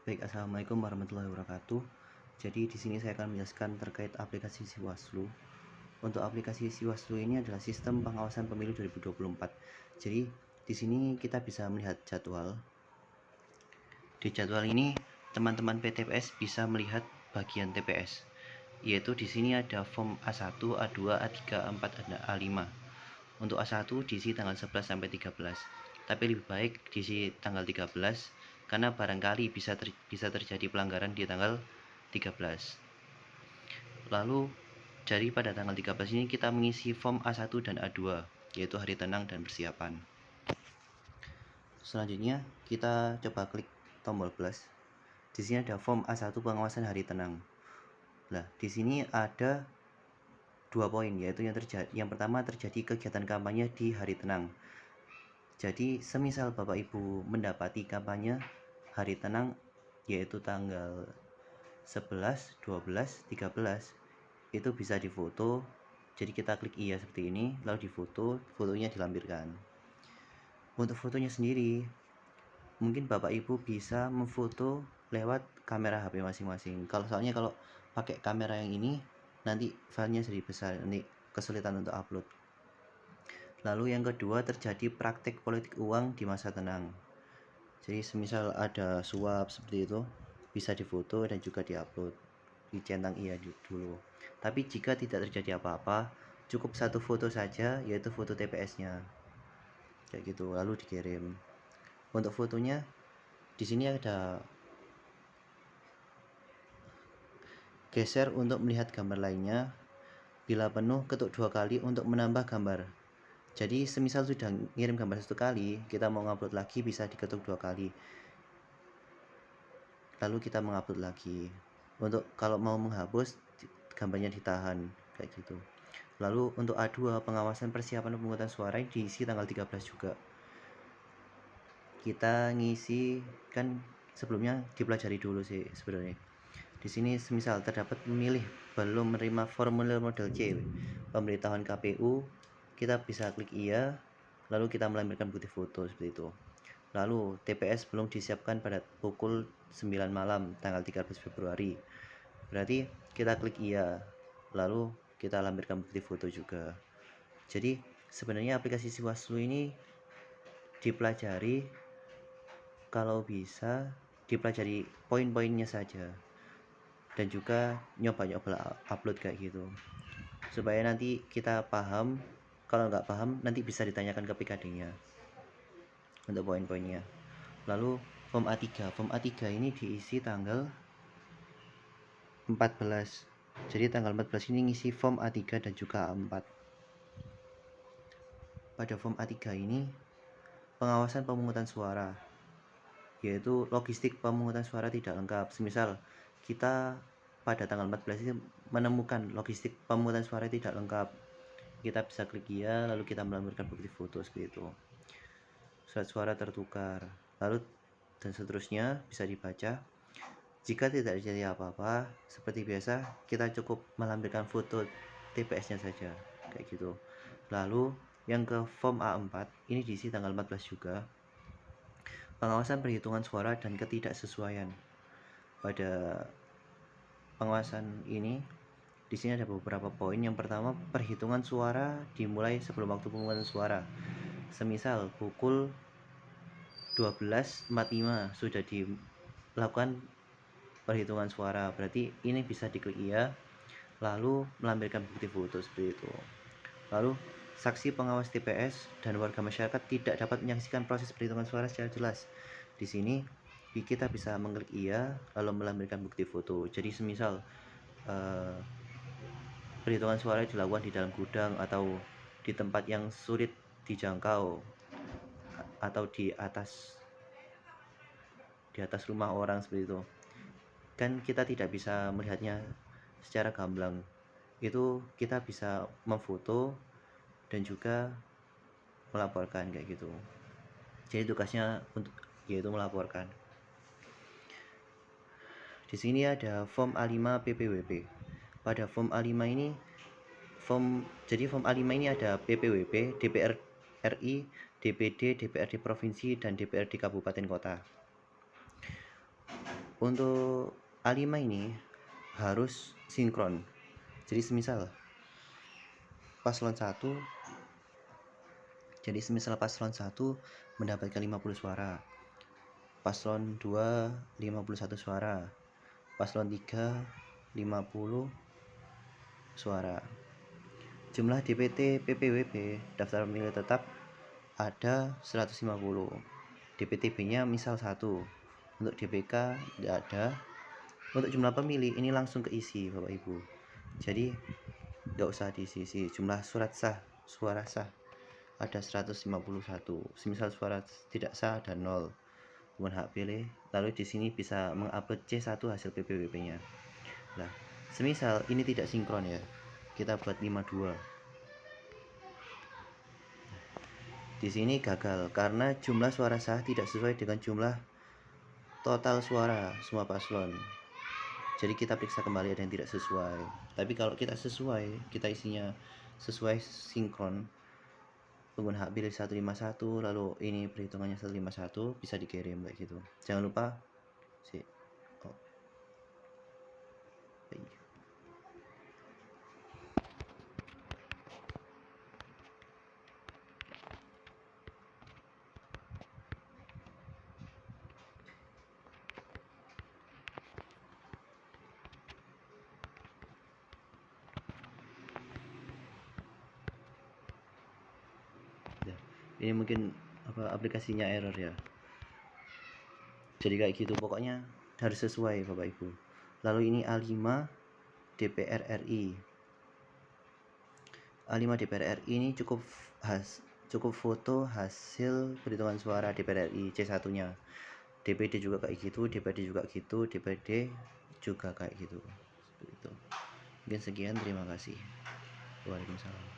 Baik, assalamualaikum warahmatullahi wabarakatuh. Jadi di sini saya akan menjelaskan terkait aplikasi Siwaslu. Untuk aplikasi Siwaslu ini adalah sistem pengawasan pemilu 2024. Jadi di sini kita bisa melihat jadwal. Di jadwal ini teman-teman PTPS bisa melihat bagian TPS, yaitu di sini ada form A1, A2, A3, A4, A5. Untuk A1 diisi tanggal 11 sampai 13. Tapi lebih baik diisi tanggal 13 karena barangkali bisa terjadi pelanggaran di tanggal 13. Lalu dari pada tanggal 13 ini kita mengisi form A1 dan A2, yaitu hari tenang dan persiapan. Selanjutnya kita coba klik tombol plus. Di sini ada form A1 pengawasan hari tenang. Nah, di sini ada 2 poin, yaitu yang pertama terjadi kegiatan kampanye di hari tenang. Jadi semisal Bapak Ibu mendapati kampanye hari tenang yaitu tanggal 11, 12, 13, itu bisa difoto. Jadi kita klik iya seperti ini, lalu difoto, fotonya dilampirkan. Untuk fotonya sendiri, mungkin Bapak Ibu bisa memfoto lewat kamera HP masing-masing. Soalnya kalau pakai kamera yang ini, nanti filenya jadi besar, nanti kesulitan untuk upload. Lalu yang kedua, terjadi praktek politik uang di masa tenang. Jadi semisal ada suap seperti itu, bisa difoto dan juga diupload, dicentang iya dulu. Tapi jika tidak terjadi apa-apa, cukup satu foto saja, yaitu foto TPS-nya, kayak gitu, lalu dikirim. Untuk fotonya di sini ada geser untuk melihat gambar lainnya. Bila penuh, ketuk 2 kali untuk menambah gambar. Jadi semisal sudah ngirim gambar 1 kali, kita mau ngupload lagi bisa diketuk 2 kali, lalu kita mengupload lagi. Untuk kalau mau menghapus, gambarnya ditahan, kayak gitu. Lalu untuk A2 pengawasan persiapan pemungutan suara diisi tanggal 13 juga. Kita ngisi kan sebelumnya dipelajari dulu sih sebenarnya. Di sini semisal terdapat pemilih belum menerima formulir model C pemberitahuan KPU, kita bisa klik iya, lalu kita melampirkan bukti foto seperti itu. Lalu TPS belum disiapkan pada pukul 9 malam tanggal 13 Februari. Berarti kita klik iya, lalu kita lampirkan bukti foto juga. Jadi sebenarnya aplikasi Siwaslu ini dipelajari, kalau bisa dipelajari poin-poinnya saja, dan juga nyoba-nyoba upload kayak gitu, supaya nanti kita paham. Kalau nggak paham nanti bisa ditanyakan ke PKD-nya untuk poin-poinnya. Lalu form A3 ini diisi tanggal 14. Jadi tanggal 14 ini ngisi form A3 dan juga A4. Pada form A3 ini pengawasan pemungutan suara, yaitu logistik pemungutan suara tidak lengkap. Semisal kita pada tanggal 14 ini menemukan logistik pemungutan suara tidak lengkap, kita bisa klik iya, lalu kita melampirkan bukti foto seperti itu. Surat suara tertukar, lalu dan seterusnya bisa dibaca. Jika tidak terjadi apa-apa, seperti biasa kita cukup melampirkan foto TPS-nya saja, kayak gitu. Lalu yang ke form A4 ini diisi tanggal 14 juga. Pengawasan perhitungan suara dan ketidaksesuaian. Pada pengawasan ini di sini ada beberapa poin. Yang pertama, perhitungan suara dimulai sebelum waktu pemungutan suara. Semisal pukul 12.45 sudah dilakukan perhitungan suara, berarti ini bisa diklik iya, lalu melampirkan bukti foto seperti itu. Lalu saksi pengawas TPS dan warga masyarakat tidak dapat menyaksikan proses perhitungan suara secara jelas. Di sini kita bisa mengklik iya, lalu melampirkan bukti foto. Jadi semisal perhitungan suara dilakukan di dalam gudang atau di tempat yang sulit dijangkau, atau di atas rumah orang seperti itu, kan kita tidak bisa melihatnya secara gamblang. Itu kita bisa memfoto dan juga melaporkan kayak gitu. Jadi tugasnya untuk yaitu melaporkan. Di sini ada form A5 PPWP. Pada form A5 ini form A5 ini ada PPWP, DPR RI, DPD, DPRD provinsi dan DPRD kabupaten kota. Untuk A5 ini harus sinkron. Jadi semisal paslon 1 mendapatkan 50 suara, paslon 2 51 suara, paslon 3 50 suara. Jumlah DPT PPWP daftar pemilih tetap ada 150. DPTB-nya misal 1. Untuk DPK tidak ada. Untuk jumlah pemilih ini langsung keisi Bapak Ibu. Jadi nggak usah diisi. Jumlah suara sah ada 151. Semisal suara tidak sah ada 0. Kemudian hak pilih. Lalu di sini bisa mengupload C1 hasil PPWP-nya. Nah, semisal ini tidak sinkron ya. Kita buat 52. Di sini gagal karena jumlah suara sah tidak sesuai dengan jumlah total suara semua paslon. Jadi kita periksa kembali ada yang tidak sesuai. Tapi kalau kita sesuai, kita isinya sesuai sinkron, pengguna hak pilih 151, lalu ini perhitungannya 151, bisa dikirim kayak gitu. Jangan lupa ini mungkin aplikasinya error ya. Jadi kayak gitu, pokoknya harus sesuai Bapak Ibu. Lalu ini A5 DPR RI. A5 DPR RI ini cukup foto hasil perhitungan suara DPR RI C1-nya. DPD juga kayak gitu, DPD juga gitu, DPD juga kayak gitu. Mungkin sekian, terima kasih. Waalaikumsalam.